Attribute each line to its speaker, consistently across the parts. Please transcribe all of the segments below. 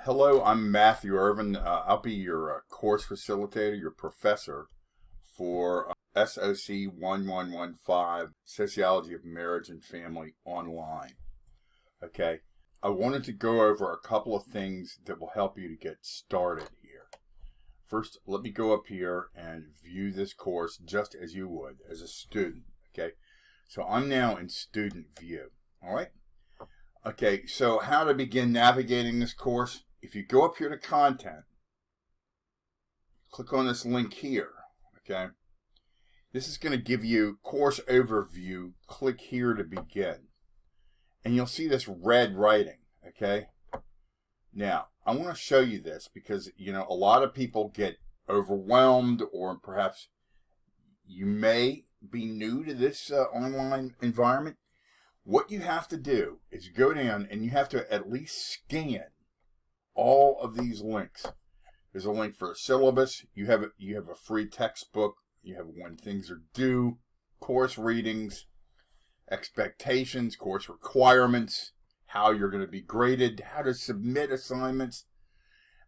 Speaker 1: Hello, I'm Matthew Irvin. I'll be your course facilitator, your professor for SOC 1115, Sociology of Marriage and Family Online. Okay, I wanted to go over a couple of things that will help you to get started here. First, let me go up here and view this course just as you would as a student. Okay, so I'm now in student view. All right. Okay, so how to begin navigating this course? If you go up here to content, click on this link here, okay? This is going to give you course overview. Click here to begin. And you'll see this red writing, okay? Now, I want to show you this because, a lot of people get overwhelmed, or perhaps you may be new to this online environment. What you have to do is go down and you have to at least scan all of these links. There's a link for a syllabus. You have a free textbook. You have when things are due, course readings, expectations, course requirements, how you're going to be graded, how to submit assignments.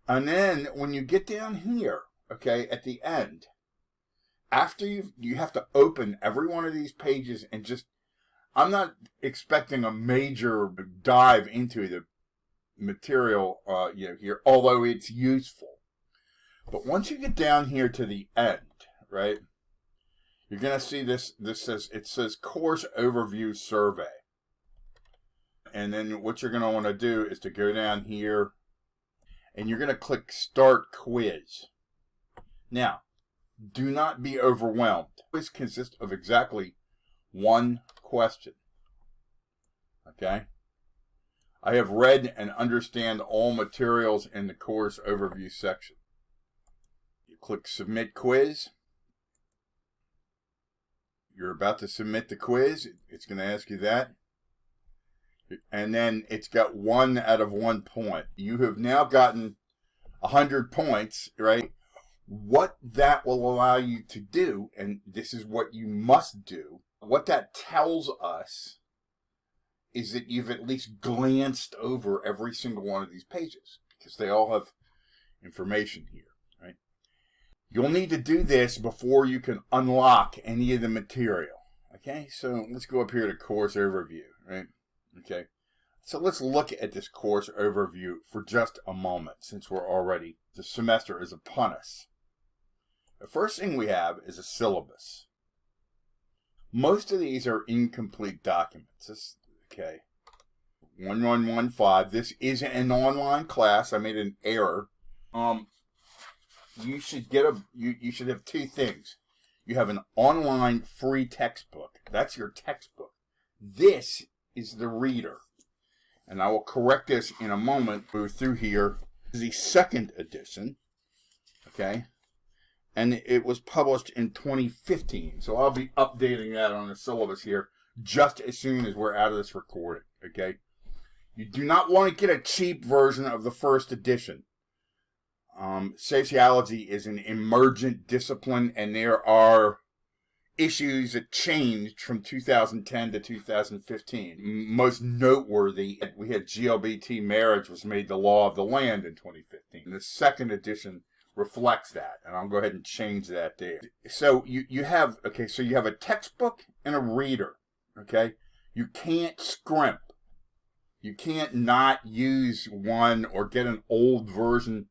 Speaker 1: And then when you get down here, okay, at the end, after you have to open every one of these pages and just, I'm not expecting a major dive into the material here, although it's useful. But once you get down here to the end, right, you're going to see this says course overview survey. And then what you're going to want to do is to go down here and you're going to click start quiz. Now, do not be overwhelmed. Quiz consists of exactly one question. Okay? I have read and understand all materials in the course overview section. You click submit quiz. You're about to submit the quiz. It's going to ask you that. And then it's got 1 out of 1 point. You have now gotten 100 points, right? What that will allow you to do, and this is what you must do, what that tells us is that you've at least glanced over every single one of these pages, because they all have information here, right? You'll need to do this before you can unlock any of the material, okay? So let's go up here to course overview, right? Okay, so let's look at this course overview for just a moment, since the semester is upon us. The first thing we have is a syllabus. Most of these are incomplete documents. Okay, 1115. This is an online class. I made an error. You should have two things. You have an online free textbook. That's your textbook. This is the reader, and I will correct this in a moment. Move through here. This is the second edition. Okay, and it was published in 2015. So I'll be updating that on the syllabus here just as soon as we're out of this recording, okay? You do not want to get a cheap version of the first edition. Sociology is an emergent discipline, and there are issues that changed from 2010 to 2015. Most noteworthy, we had GLBT marriage was made the law of the land in 2015. The second edition reflects that, and I'll go ahead and change that there. So you have a textbook and a reader. Okay, you can't scrimp. You can't not use one or get an old version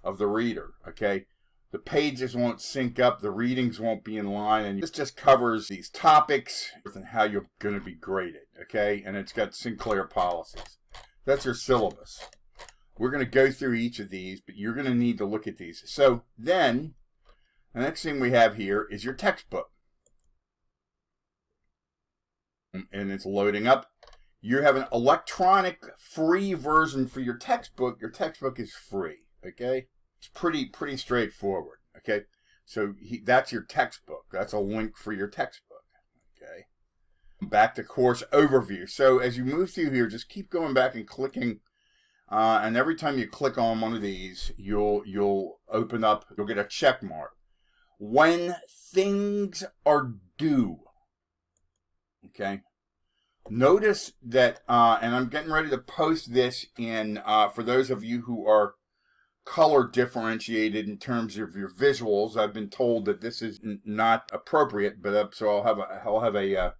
Speaker 1: of the reader. Okay, the pages won't sync up, the readings won't be in line, and this just covers these topics and how you're going to be graded. Okay, and it's got Sinclair policies. That's your syllabus. We're going to go through each of these, but you're going to need to look at these. So then, the next thing we have here is your textbook. And it's loading up. You have an electronic free version for your textbook. Your textbook is free, okay? It's pretty straightforward, okay? So that's your textbook. That's a link for your textbook, okay? Back to course overview. So as you move through here, just keep going back and clicking. And every time you click on one of these, you'll open up, you'll get a check mark. When things are due, okay? Notice that, and I'm getting ready to post this in, for those of you who are color differentiated in terms of your visuals. I've been told that this is not appropriate, but so I'll have a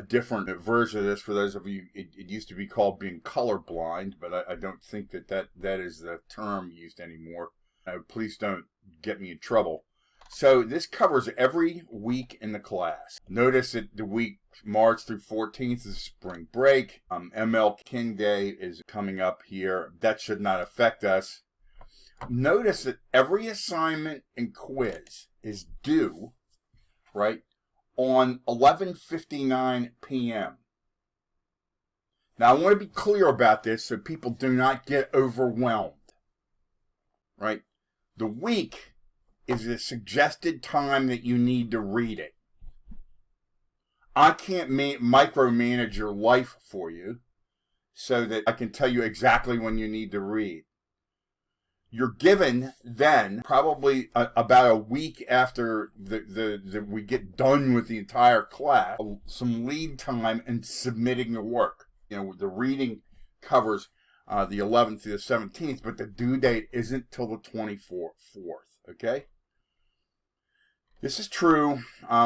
Speaker 1: different version of this for those of you. It used to be called being colorblind, but I don't think that is the term used anymore. Please don't get me in trouble. So this covers every week in the class. Notice that the week March through 14th is spring break. ML King Day is coming up here. That should not affect us. Notice that every assignment and quiz is due, right, on 11:59 p.m. Now, I want to be clear about this so people do not get overwhelmed, right? The week is the suggested time that you need to read it. I can't micromanage your life for you so that I can tell you exactly when you need to read. You're given then, probably about a week after we get done with the entire class, some lead time in submitting the work. You know, the reading covers the 11th through the 17th, but the due date isn't till the 24th, okay? This is true.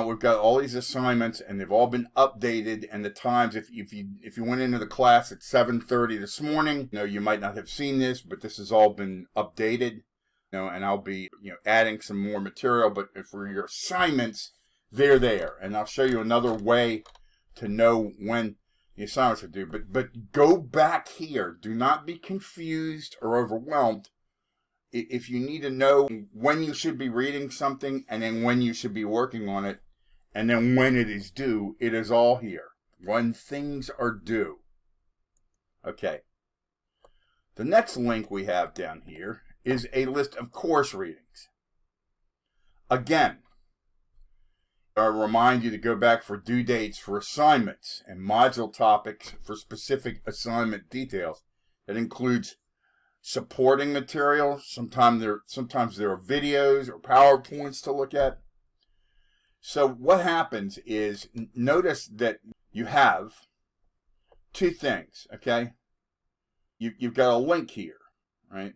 Speaker 1: We've got all these assignments, and they've all been updated. And the times, if you went into the class at 7:30 this morning, you know, you might not have seen this, but this has all been updated. You know, and I'll be adding some more material. But for your assignments, they're there, and I'll show you another way to know when the assignments are due. But go back here. Do not be confused or overwhelmed. If you need to know when you should be reading something and then when you should be working on it and then when it is due, it is all here. When things are due. Okay. The next link we have down here is a list of course readings. Again, I remind you to go back for due dates for assignments and module topics for specific assignment details. That includes supporting material. Sometimes there are videos or PowerPoints to look at. So what happens is, notice that you have two things, okay? You've got a link here, right?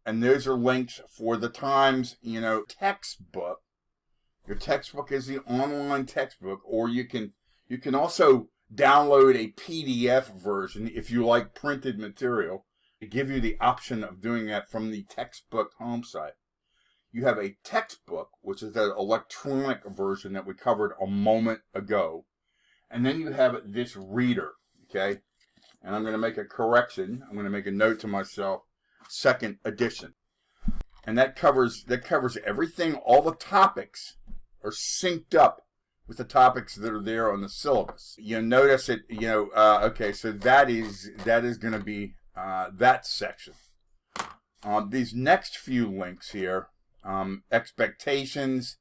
Speaker 1: And those are links for the Times, textbook. Your textbook is the online textbook, or you can also download a PDF version if you like printed material. Give you the option of doing that from the textbook home site. You have a textbook, which is the electronic version that we covered a moment ago. And then you have this reader, okay? And I'm going to make a correction. I'm going to make a note to myself, second edition. And that covers everything. All the topics are synced up with the topics that are there on the syllabus. You'll notice it, okay, so that is going to be that section. These next few links here, expectations,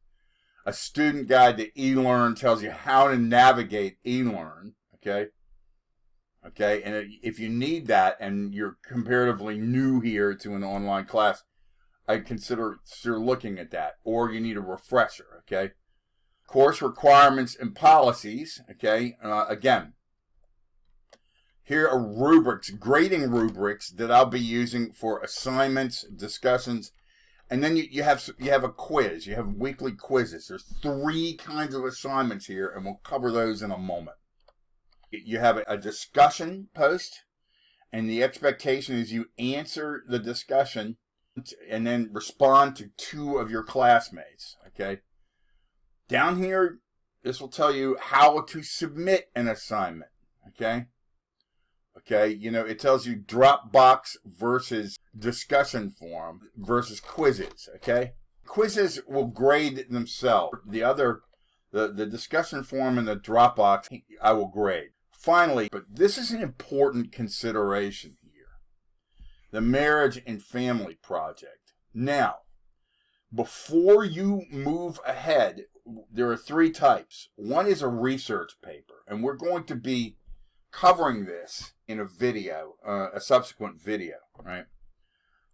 Speaker 1: a student guide to eLearn tells you how to navigate eLearn, okay? And if you need that and you're comparatively new here to an online class, I'd consider looking at that, or you need a refresher, okay? Course requirements and policies, okay? Again, here are rubrics, grading rubrics that I'll be using for assignments, discussions, and then you have a quiz. You have weekly quizzes. There's 3 kinds of assignments here, and we'll cover those in a moment. You have a discussion post, and the expectation is you answer the discussion and then respond to 2 of your classmates, okay? Down here, this will tell you how to submit an assignment, okay? It tells you Dropbox versus discussion forum versus quizzes, okay? Quizzes will grade themselves. The discussion forum and the Dropbox, I will grade. Finally, but this is an important consideration here, the marriage and family project. Now, before you move ahead, there are 3 types. One is a research paper, and we're going to be covering this in a video, a subsequent video, right?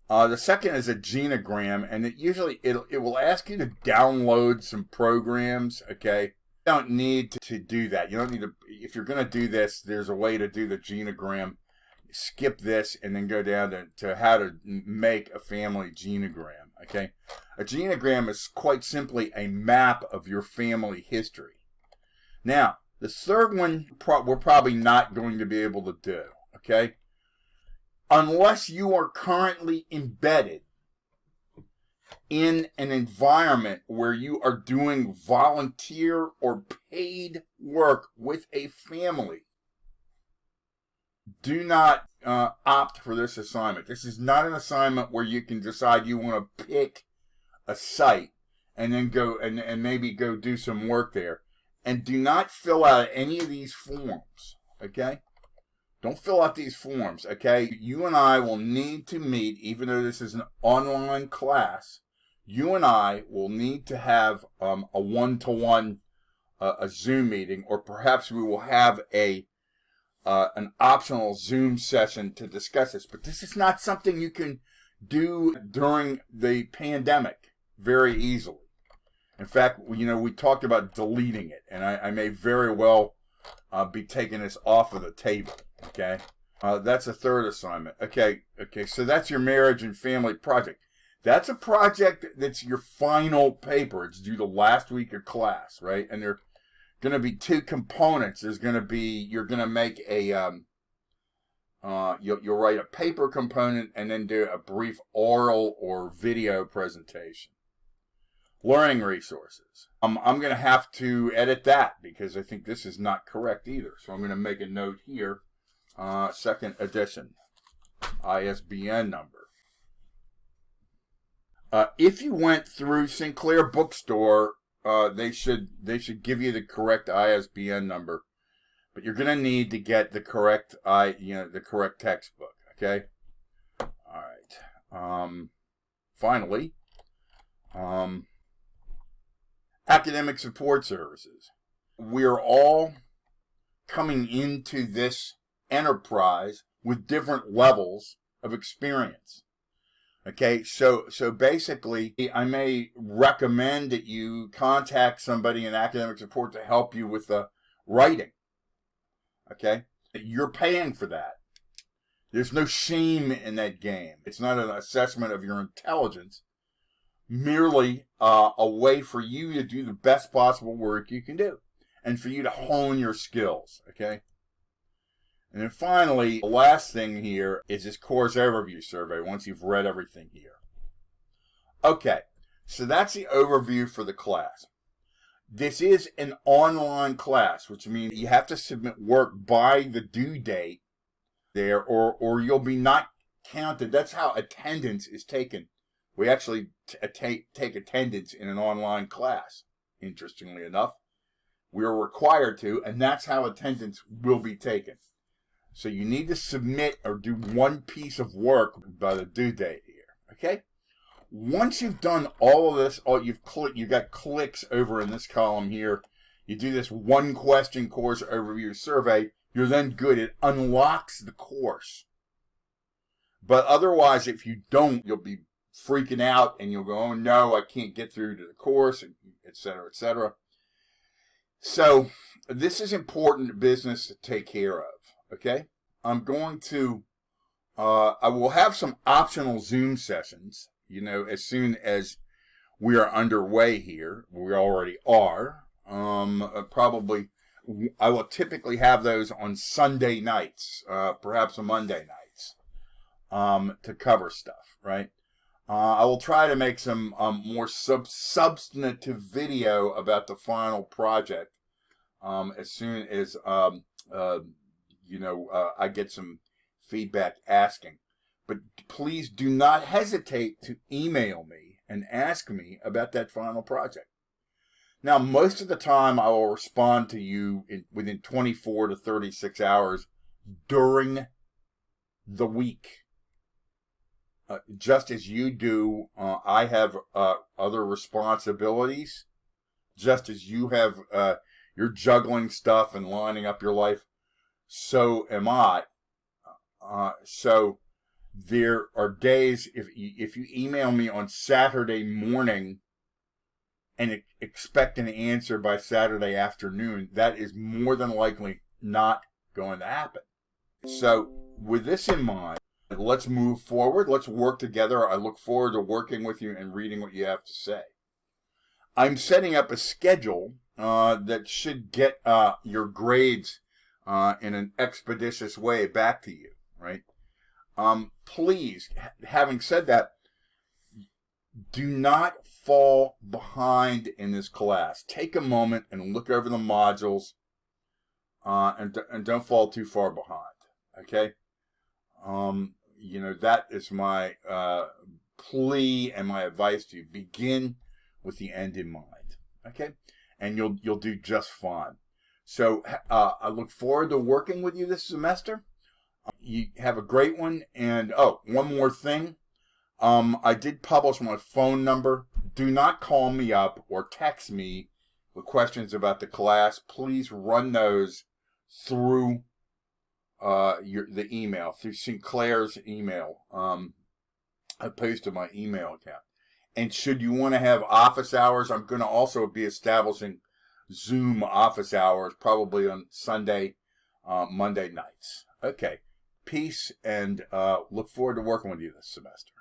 Speaker 1: The second is a genogram, and it will ask you to download some programs, okay? don't need to do that. You don't need to, if you're going to do this, there's a way to do the genogram. Skip this and then go down to how to make a family genogram, okay? A genogram is quite simply a map of your family history. Now, the third one we're probably not going to be able to do, okay? Unless you are currently embedded in an environment where you are doing volunteer or paid work with a family, do not opt for this assignment. This is not an assignment where you can decide you want to pick a site and then go and maybe go do some work there. And do not fill out any of these forms, okay? Don't fill out these forms, okay? You and I will need to meet, even though this is an online class, you and I will need to have a one-to-one a Zoom meeting, or perhaps we will have an optional Zoom session to discuss this. But this is not something you can do during the pandemic very easily. In fact, we talked about deleting it, and I may very well be taking this off of the table, okay? That's a third assignment. Okay, so that's your marriage and family project. That's a project that's your final paper. It's due the last week of class, right? And there are going to be two components. There's going to be, you're going to make a, you'll write a paper component and then do a brief oral or video presentation. Learning resources. I'm going to have to edit that because I think this is not correct either. So I'm going to make a note here. Second edition. ISBN number. If you went through Sinclair Bookstore, they should give you the correct ISBN number. But you're going to need to get the correct the correct textbook. Okay. All right. Finally. Academic support services. We're all coming into this enterprise with different levels of experience. Okay, so basically, I may recommend that you contact somebody in academic support to help you with the writing. Okay, you're paying for that. There's no shame in that game. It's not an assessment of your intelligence. Merely a way for you to do the best possible work you can do and for you to hone your skills, okay? And then finally, the last thing here is this course overview survey once you've read everything here. Okay, so that's the overview for the class. This is an online class, which means you have to submit work by the due date there or you'll be not counted. That's how attendance is taken. We actually take attendance in an online class, interestingly enough. We are required to, and that's how attendance will be taken. So you need to submit or do one piece of work by the due date here, okay? Once you've done all of this, you've got clicks over in this column here. You do this one question course overview survey, you're then good. It unlocks the course. But otherwise, if you don't, you'll be freaking out and you'll go, oh no, I can't get through to the course, et cetera, et cetera. So this is important business to take care of, okay? I'm going to, I will have some optional Zoom sessions, as soon as we are underway here. We already are. Probably, I will typically have those on Sunday nights, perhaps on Monday nights, to cover stuff, right? I will try to make some more substantive video about the final project as soon as I get some feedback asking. But please do not hesitate to email me and ask me about that final project. Now, most of the time I will respond to you within 24 to 36 hours during the week. Just as you do, I have other responsibilities. Just as you have, you're juggling stuff and lining up your life, so am I. So there are days, if you email me on Saturday morning and expect an answer by Saturday afternoon, that is more than likely not going to happen. So with this in mind, let's move forward. Let's work together. I look forward to working with you and reading what you have to say. I'm setting up a schedule that should get your grades in an expeditious way back to you, right? Please, having said that, do not fall behind in this class. Take a moment and look over the modules and don't fall too far behind, okay? That is my plea and my advice to you. Begin with the end in mind, okay? And you'll do just fine. So I look forward to working with you this semester. You have a great one. And one more thing. I did publish my phone number. Do not call me up or text me with questions about the class. Please run those through the email, through Sinclair's email. I posted my email account. And should you want to have office hours, I'm going to also be establishing Zoom office hours, probably on Sunday, Monday nights. Okay. Peace, and look forward to working with you this semester.